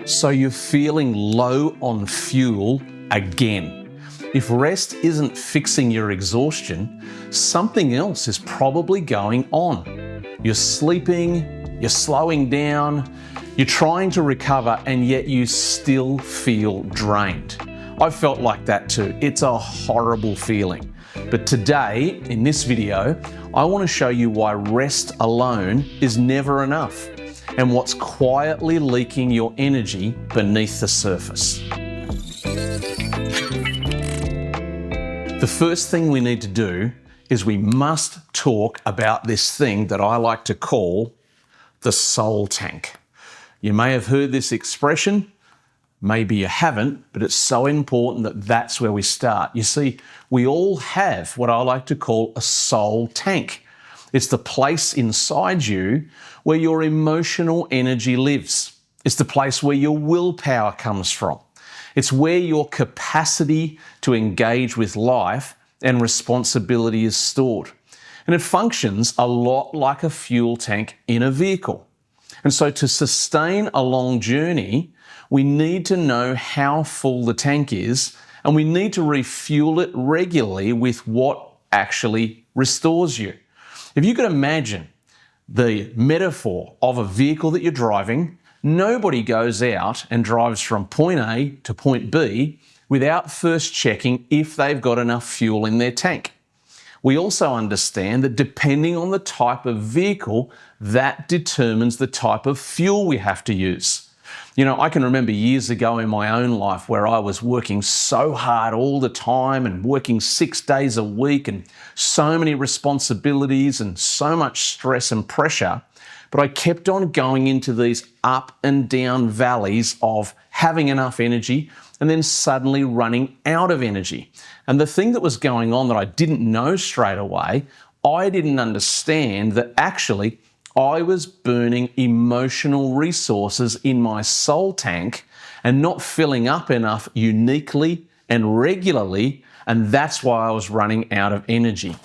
So you're feeling low on fuel again. If rest isn't fixing your exhaustion, something else is probably going on. You're sleeping, you're slowing down, you're trying to recover, and yet you still feel drained. I felt like that too. It's a horrible feeling. But today, in this video, I want to show you why rest alone is never enough and what's quietly leaking your energy beneath the surface. The first thing we need to do is we must talk about this thing that I like to call the soul tank. You may have heard this expression, maybe you haven't, but it's so important that that's where we start. You see, we all have what I like to call a soul tank. It's the place inside you where your emotional energy lives. It's the place where your willpower comes from. It's where your capacity to engage with life and responsibility is stored. And it functions a lot like a fuel tank in a vehicle. And so to sustain a long journey, we need to know how full the tank is, and we need to refuel it regularly with what actually restores you. If you could imagine the metaphor of a vehicle that you're driving, nobody goes out and drives from point A to point B without first checking if they've got enough fuel in their tank. We also understand that depending on the type of vehicle, that determines the type of fuel we have to use. You know, I can remember years ago in my own life where I was working so hard all the time and working 6 days a week and so many responsibilities and so much stress and pressure, but I kept on going into these up and down valleys of having enough energy and then suddenly running out of energy. And the thing that was going on that I didn't know straight away, I didn't understand that actually I was burning emotional resources in my soul tank and not filling up enough uniquely and regularly, and that's why I was running out of energy.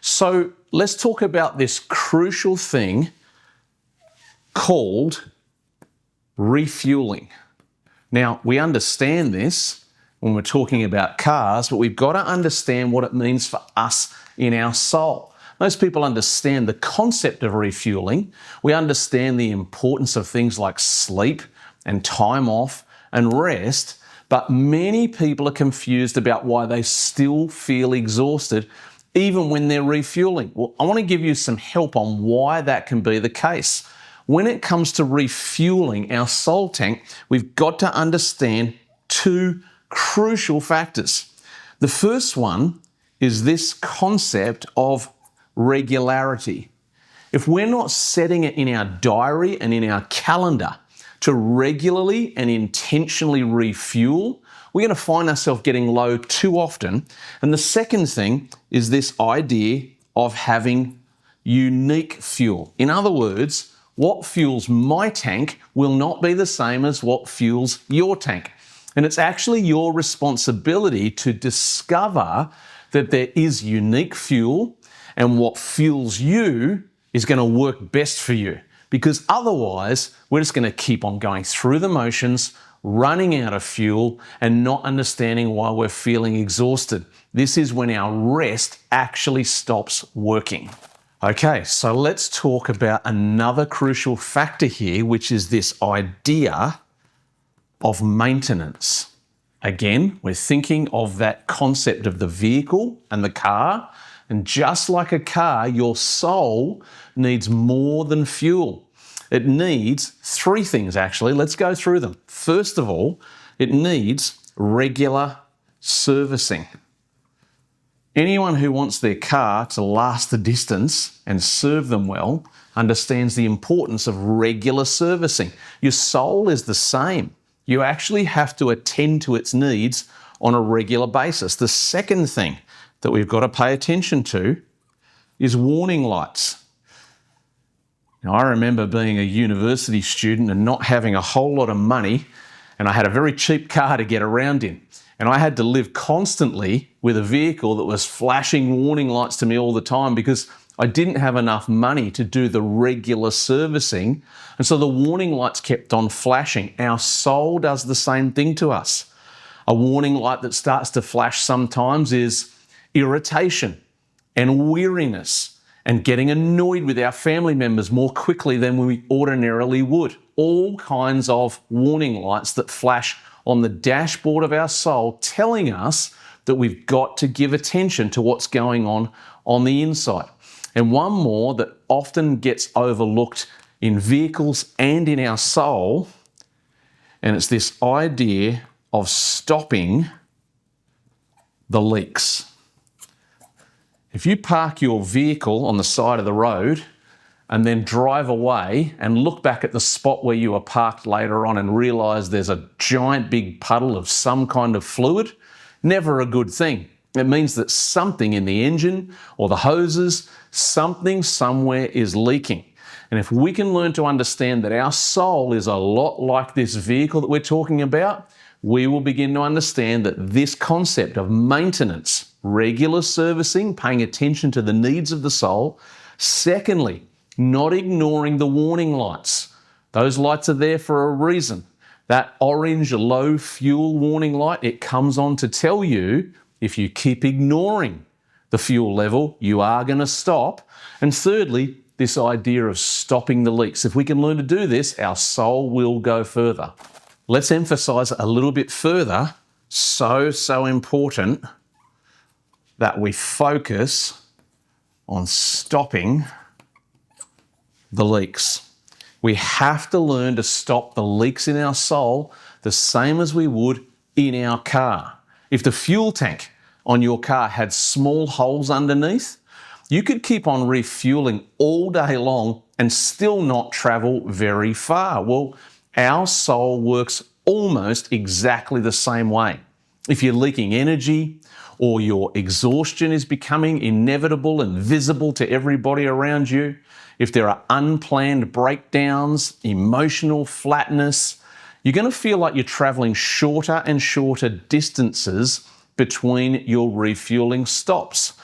So let's talk about this crucial thing called refueling. Now, we understand this when we're talking about cars, but we've got to understand what it means for us in our soul. Most people understand the concept of refueling. We understand the importance of things like sleep and time off and rest, but many people are confused about why they still feel exhausted even when they're refueling. Well, I want to give you some help on why that can be the case. When it comes to refueling our soul tank, we've got to understand two crucial factors. The first one is this concept of regularity. If we're not setting it in our diary and in our calendar to regularly and intentionally refuel, we're going to find ourselves getting low too often. And the second thing is this idea of having unique fuel. In other words, what fuels my tank will not be the same as what fuels your tank. And it's actually your responsibility to discover that there is unique fuel and what fuels you is going to work best for you. Because otherwise, we're just going to keep on going through the motions, running out of fuel, and not understanding why we're feeling exhausted. This is when our rest actually stops working. Okay, so let's talk about another crucial factor here, which is this idea of maintenance. Again, we're thinking of that concept of the vehicle and the car. And just like a car, your soul needs more than fuel. It needs three things, actually. Let's go through them. First of all, it needs regular servicing. Anyone who wants their car to last the distance and serve them well understands the importance of regular servicing. Your soul is the same. You actually have to attend to its needs on a regular basis. The second thing that we've got to pay attention to is warning lights. Now, I remember being a university student and not having a whole lot of money, and I had a very cheap car to get around in. And I had to live constantly with a vehicle that was flashing warning lights to me all the time because I didn't have enough money to do the regular servicing, and so the warning lights kept on flashing. Our soul does the same thing to us. A warning light that starts to flash sometimes is irritation and weariness and getting annoyed with our family members more quickly than we ordinarily would. All kinds of warning lights that flash on the dashboard of our soul, telling us that we've got to give attention to what's going on the inside. And one more that often gets overlooked in vehicles and in our soul, and it's this idea of stopping the leaks. If you park your vehicle on the side of the road and then drive away and look back at the spot where you were parked later on and realise there's a giant big puddle of some kind of fluid, never a good thing. It means that something in the engine or the hoses, something somewhere is leaking. And if we can learn to understand that our soul is a lot like this vehicle that we're talking about, we will begin to understand that this concept of maintenance, regular servicing, paying attention to the needs of the soul. Secondly, not ignoring the warning lights. Those lights are there for a reason. That orange low fuel warning light, it comes on to tell you if you keep ignoring the fuel level, you are going to stop. And thirdly, this idea of stopping the leaks. If we can learn to do this, our soul will go further. Let's emphasize a little bit further, so important that we focus on stopping the leaks. We have to learn to stop the leaks in our soul the same as we would in our car. If the fuel tank on your car had small holes underneath, you could keep on refueling all day long and still not travel very far. Well, our soul works almost exactly the same way. If you're leaking energy or your exhaustion is becoming inevitable and visible to everybody around you, if there are unplanned breakdowns, emotional flatness, you're going to feel like you're traveling shorter and shorter distances between your refueling stops.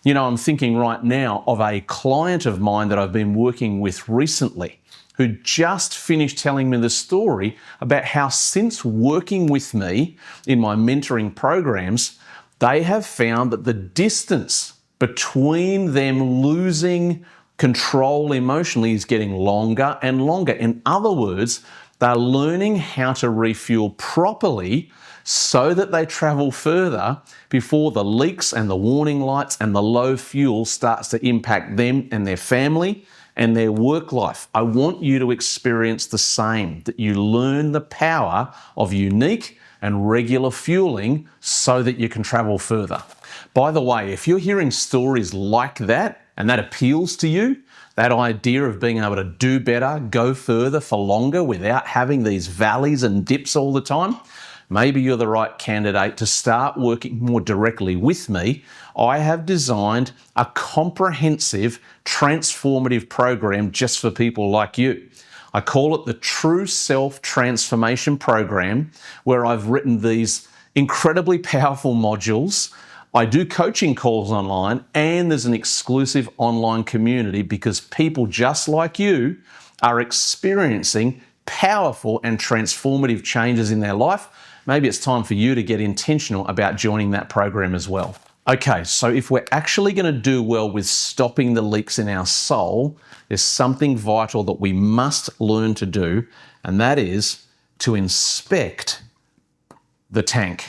You know, I'm thinking right now of a client of mine that I've been working with recently who just finished telling me the story about how since working with me in my mentoring programs, they have found that the distance between them losing control emotionally is getting longer and longer. In other words, they're learning how to refuel properly so that they travel further before the leaks and the warning lights and the low fuel starts to impact them and their family and their work life. I want you to experience the same, that you learn the power of unique and regular fueling so that you can travel further. By the way, if you're hearing stories like that and that appeals to you, that idea of being able to do better, go further for longer without having these valleys and dips all the time, maybe you're the right candidate to start working more directly with me. I have designed a comprehensive, transformative program just for people like you. I call it the True Self Transformation Program, where I've written these incredibly powerful modules. I do coaching calls online, and there's an exclusive online community because people just like you are experiencing powerful and transformative changes in their life. Maybe it's time for you to get intentional about joining that program as well. Okay, so if we're actually going to do well with stopping the leaks in our soul, there's something vital that we must learn to do, and that is to inspect the tank.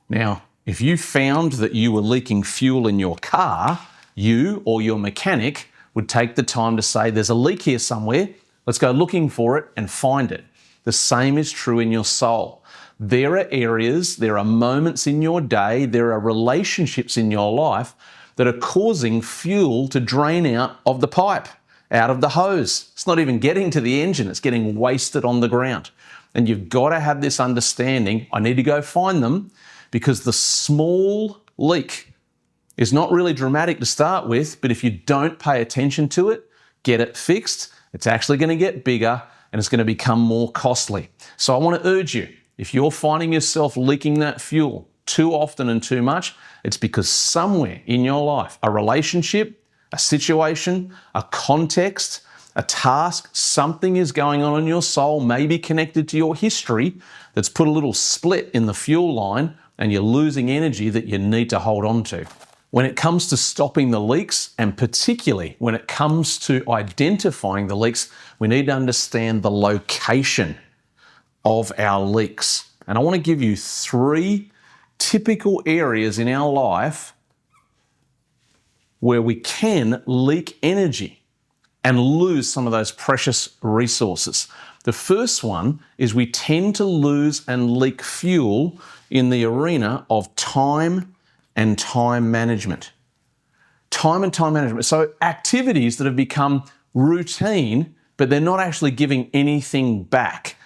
Now, if you found that you were leaking fuel in your car, you or your mechanic would take the time to say, there's a leak here somewhere, let's go looking for it and find it. The same is true in your soul. There are areas, there are moments in your day, there are relationships in your life that are causing fuel to drain out of the pipe, out of the hose. It's not even getting to the engine, it's getting wasted on the ground. And you've got to have this understanding, I need to go find them, because the small leak is not really dramatic to start with, but if you don't pay attention to it, get it fixed, it's actually going to get bigger and it's going to become more costly. So I want to urge you, if you're finding yourself leaking that fuel too often and too much, it's because somewhere in your life, a relationship, a situation, a context, a task, something is going on in your soul, maybe connected to your history, that's put a little split in the fuel line and you're losing energy that you need to hold on to. When it comes to stopping the leaks, and particularly when it comes to identifying the leaks, we need to understand the location of our leaks. And I want to give you 3 typical areas in our life where we can leak energy and lose some of those precious resources. The first one is we tend to lose and leak fuel in the arena of time and time management. Time and time management. So activities that have become routine, but they're not actually giving anything back.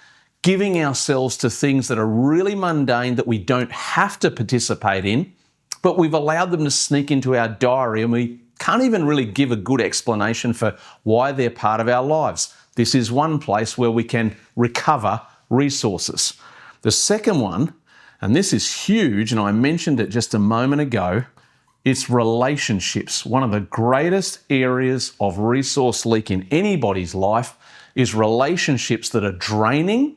Giving ourselves to things that are really mundane that we don't have to participate in, but we've allowed them to sneak into our diary and we can't even really give a good explanation for why they're part of our lives. This is one place where we can recover resources. The second one, and this is huge, and I mentioned it just a moment ago, it's relationships. One of the greatest areas of resource leak in anybody's life is relationships that are draining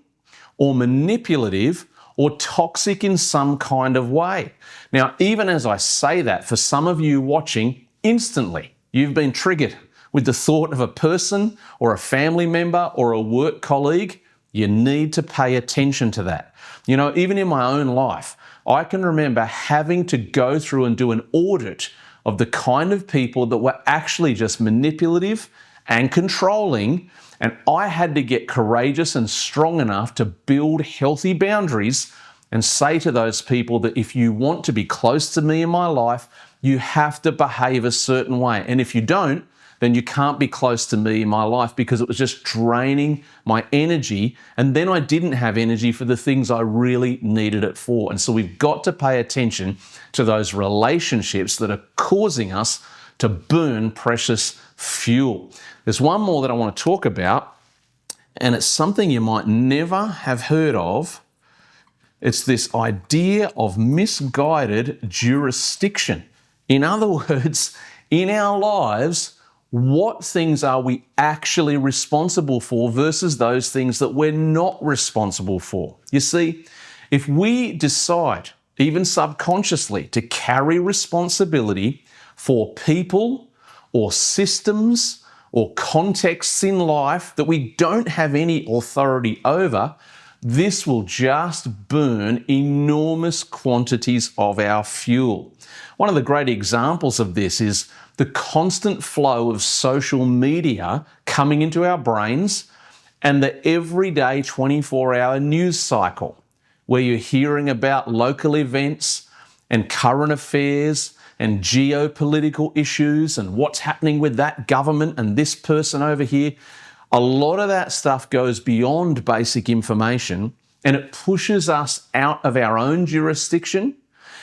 or manipulative or toxic in some kind of way. Now, even as I say that, for some of you watching, instantly you've been triggered with the thought of a person or a family member or a work colleague. You need to pay attention to that. You know, even in my own life, I can remember having to go through and do an audit of the kind of people that were actually just manipulative and controlling, and I had to get courageous and strong enough to build healthy boundaries and say to those people that if you want to be close to me in my life, you have to behave a certain way. And if you don't, then you can't be close to me in my life, because it was just draining my energy. And then I didn't have energy for the things I really needed it for. And so we've got to pay attention to those relationships that are causing us to burn precious fuel. There's one more that I want to talk about, and it's something you might never have heard of. It's this idea of misguided jurisdiction. In other words, in our lives, what things are we actually responsible for versus those things that we're not responsible for? You see, if we decide, even subconsciously, to carry responsibility for people or systems or contexts in life that we don't have any authority over, this will just burn enormous quantities of our fuel. One of the great examples of this is the constant flow of social media coming into our brains and the everyday 24-hour news cycle, where you're hearing about local events and current affairs and geopolitical issues and what's happening with that government and this person over here. A lot of that stuff goes beyond basic information, and it pushes us out of our own jurisdiction,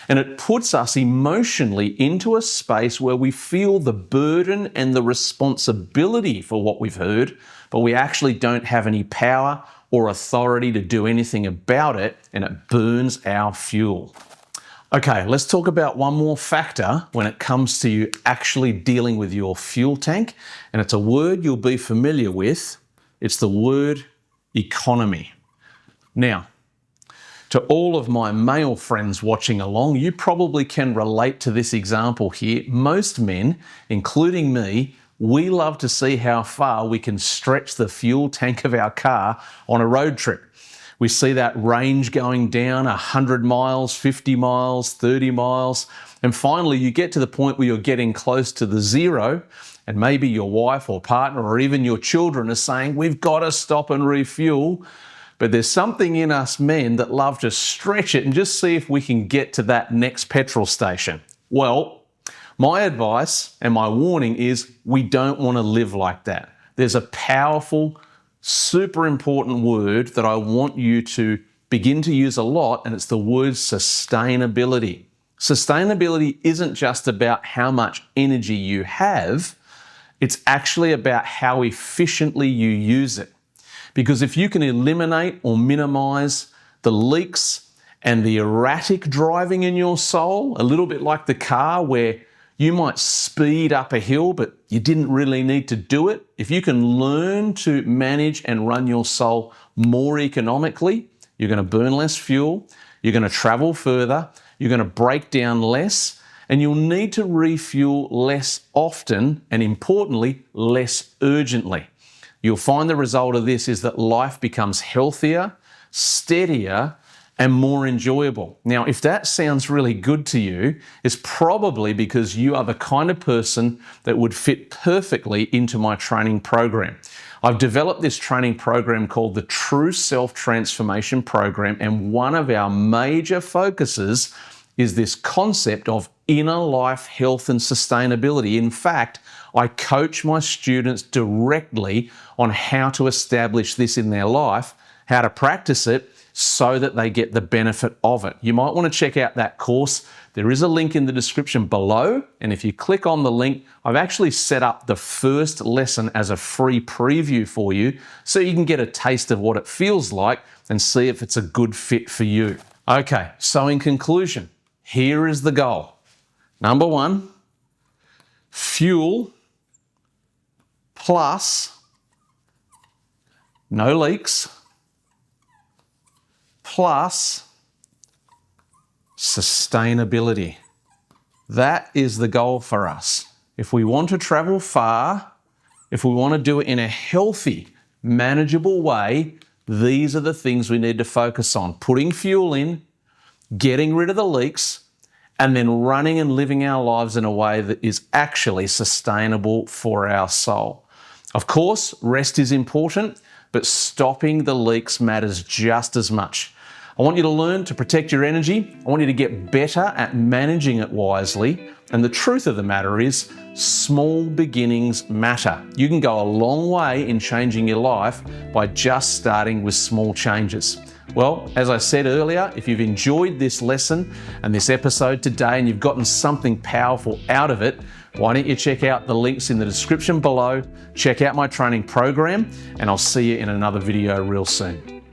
and it puts us emotionally into a space where we feel the burden and the responsibility for what we've heard, but we actually don't have any power or authority to do anything about it, and it burns our fuel. Okay, let's talk about one more factor when it comes to you actually dealing with your fuel tank, and it's a word you'll be familiar with. It's the word economy. Now, to all of my male friends watching along, you probably can relate to this example here. Most men, including me, we love to see how far we can stretch the fuel tank of our car on a road trip. We see that range going down 100 miles, 50 miles, 30 miles, and finally you get to the point where you're getting close to the zero, and maybe your wife or partner or even your children are saying, we've got to stop and refuel. But there's something in us men that love to stretch it and just see if we can get to that next petrol station. Well, my advice and my warning is we don't want to live like that. There's a powerful, super important word that I want you to begin to use a lot, and it's the word sustainability. Sustainability isn't just about how much energy you have, it's actually about how efficiently you use it. Because if you can eliminate or minimize the leaks and the erratic driving in your soul, a little bit like the car where You might speed up a hill, but you didn't really need to do it. If you can learn to manage and run your soul more economically, you're going to burn less fuel, you're going to travel further, you're going to break down less, and you'll need to refuel less often and, importantly, less urgently. You'll find the result of this is that life becomes healthier, steadier, and more enjoyable. Now, if that sounds really good to you, it's probably because you are the kind of person that would fit perfectly into my training program. I've developed this training program called the True Self-Transformation Program, and one of our major focuses is this concept of inner life health and sustainability. In fact, I coach my students directly on how to establish this in their life, how to practice it, so that they get the benefit of it. You might want to check out that course. There is a link in the description below, and if you click on the link, I've actually set up the first lesson as a free preview for you so you can get a taste of what it feels like and see if it's a good fit for you. Okay, so in conclusion, here is the goal. Number 1, fuel plus no leaks plus sustainability. That is the goal for us. If we want to travel far, if we want to do it in a healthy, manageable way, these are the things we need to focus on. Putting fuel in, getting rid of the leaks, and then running and living our lives in a way that is actually sustainable for our soul. Of course, rest is important, but stopping the leaks matters just as much. I want you to learn to protect your energy. I want you to get better at managing it wisely. And the truth of the matter is, small beginnings matter. You can go a long way in changing your life by just starting with small changes. Well, as I said earlier, if you've enjoyed this lesson and this episode today and you've gotten something powerful out of it, why don't you check out the links in the description below, check out my training program, and I'll see you in another video real soon.